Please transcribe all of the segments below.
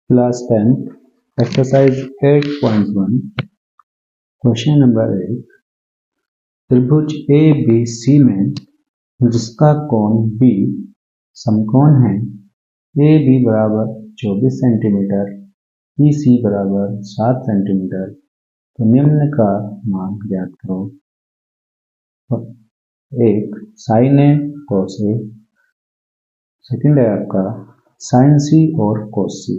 Class 10 exercise 8.1 question number 1 त्रिभुज A B C में जिसका कोण बी समकोण है ए बी बराबर 24 सेंटीमीटर बी सी बराबर 7 सेंटीमीटर तो निम्न का मान ज्ञात करो। एक साइन ए कोस ए, सेकंड है आपका साइन सी और कोस सी।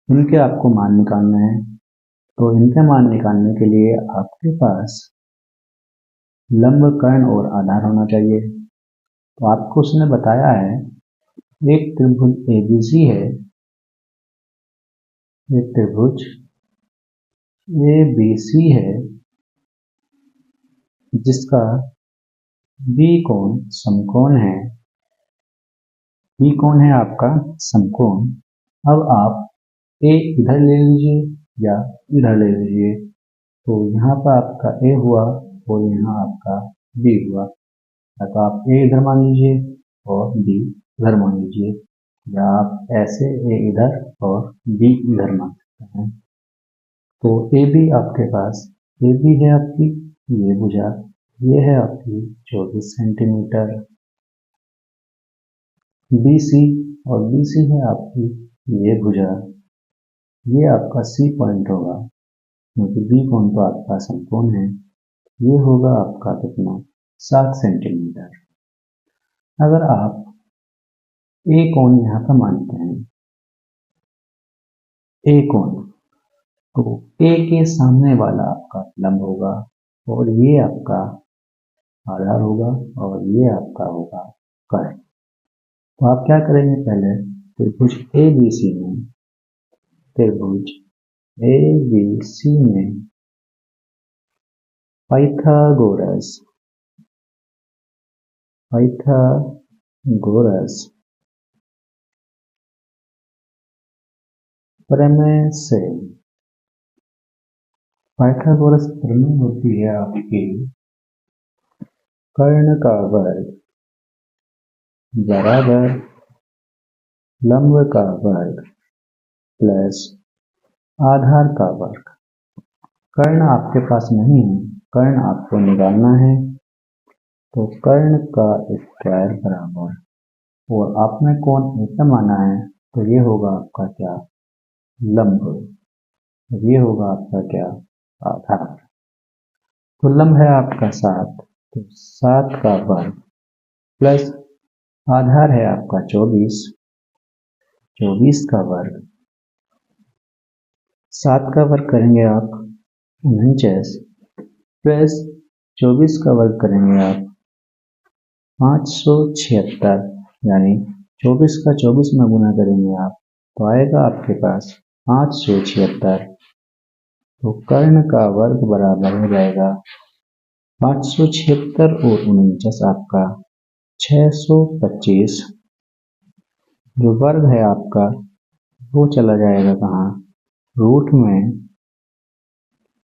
इनके आपको मान निकालना है। तो इनके मान निकालने के लिए आपके पास लंब कर्ण और आधार होना चाहिए। तो आपको उसने बताया है एक त्रिभुज एबीसी है, एक त्रिभुज एबीसी है जिसका बी कोण समकोण है। बी कोण है आपका समकोण। अब आप ए इधर ले लीजिए या इधर ले लीजिए। तो यहाँ पर आपका ए हुआ और यहाँ आपका बी हुआ। या तो आप ए इधर मान लीजिए और बी इधर मान लीजिए, या आप ऐसे ए इधर और बी इधर मान सकते हैं। तो ए बी आपके पास ए बी है आपकी ये भुजा, ये है आपकी 24 सेंटीमीटर। बी सी और बी सी है आपकी ये भुजा, ये आपका सी पॉइंट होगा क्योंकि बी कोण तो आपका समकोण है। ये होगा आपका कितना 7 सेंटीमीटर। अगर आप ए कोण यहाँ पर मानते हैं, ए कोण, तो ए के सामने वाला आपका लंब होगा और ये आपका आधार होगा और ये आपका होगा कर्ण। तो आप क्या करेंगे, पहले त्रिभुज ए बी सी में, त्रिभुज ए बी सी में पाइथागोरस प्रमेय से, पाइथागोरस प्रमेय होती है आपकी कर्ण का वर्ग बराबर लंब का वर्ग प्लस आधार का वर्ग। कर्ण आपके पास नहीं है, कर्ण आपको निकालना है। तो कर्ण का स्क्वायर बराबर, और आपने कोण ऐसा माना है तो ये होगा आपका क्या लंब, ये होगा आपका क्या आधार। तो लंब है आपका 7, तो 7 का वर्ग प्लस आधार है आपका 24, 24 का वर्ग। 7 का वर्ग करेंगे आप 49 प्लस 24 का वर्ग करेंगे आप 576, यानी 24 का 24 में गुना करेंगे आप तो आएगा आपके पास 576। तो कर्ण का वर्ग बराबर हो जाएगा 576 और 49 आपका 625। जो वर्ग है आपका वो चला जाएगा कहाँ, रूट में।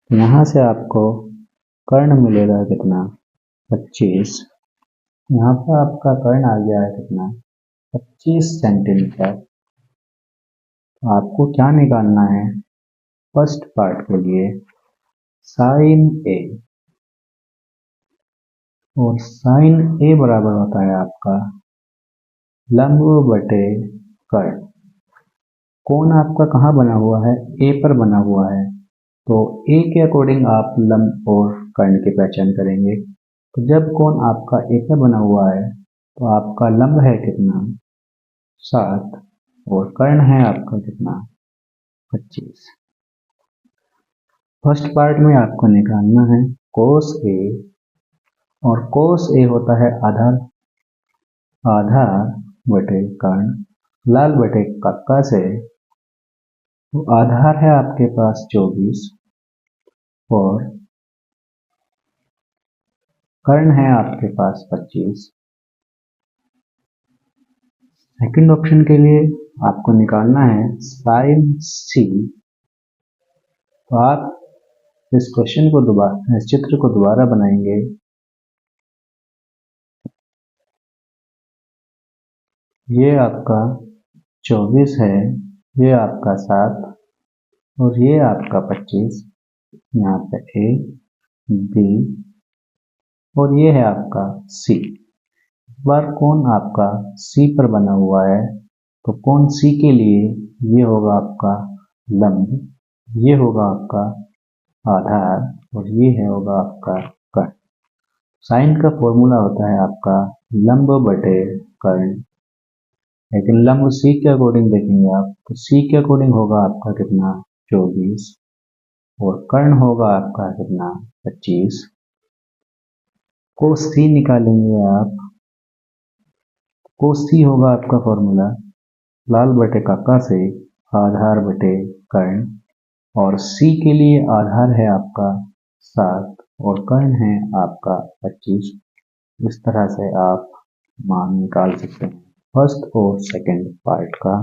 यहाँ से आपको कर्ण मिलेगा कितना 25। यहाँ पर आपका कर्ण आ गया है कितना 25 सेंटीमीटर। तो आपको क्या निकालना है, फर्स्ट पार्ट के लिए साइन ए, और साइन ए बराबर होता है आपका लंब बटे कर्ण। कोण आपका कहाँ बना हुआ है, ए पर बना हुआ है। तो ए के अकॉर्डिंग आप लंब और कर्ण की पहचान करेंगे। तो जब कोण आपका ए पर बना हुआ है तो आपका लंब है कितना 7 और कर्ण है आपका कितना 25। फर्स्ट पार्ट में आपको निकालना है कोस ए, और कोस ए होता है आधार बटे कर्ण, लाल बटे कक्का से। तो आधार है आपके पास 24 और कर्ण है आपके पास 25। सेकंड ऑप्शन के लिए आपको निकालना है साइन सी। तो आप इस क्वेश्चन को दोबारा, इस चित्र को दोबारा बनाएंगे। ये आपका 24 है ये आपका 7 और ये आपका 25। यहाँ पे ए, बी और ये है आपका सी। इस बार कोण आपका सी पर बना हुआ है, तो कोण सी के लिए ये होगा आपका लंब, ये होगा आपका आधार और ये है होगा आपका कर्ण। साइन का फॉर्मूला होता है आपका लंब बटे कर्ण, लेकिन लंब सी के अकॉर्डिंग देखेंगे आप तो सी के अकॉर्डिंग होगा आपका कितना 24 और कर्ण होगा आपका कितना 25। कोस सी निकालेंगे आप, कोस सी होगा आपका फॉर्मूला लाल बटे काका से आधार बटे कर्ण, और सी के लिए आधार है आपका 7 और कर्ण है आपका 25। इस तरह से आप मान निकाल सकते हैं फर्स्ट और सेकंड पार्ट का।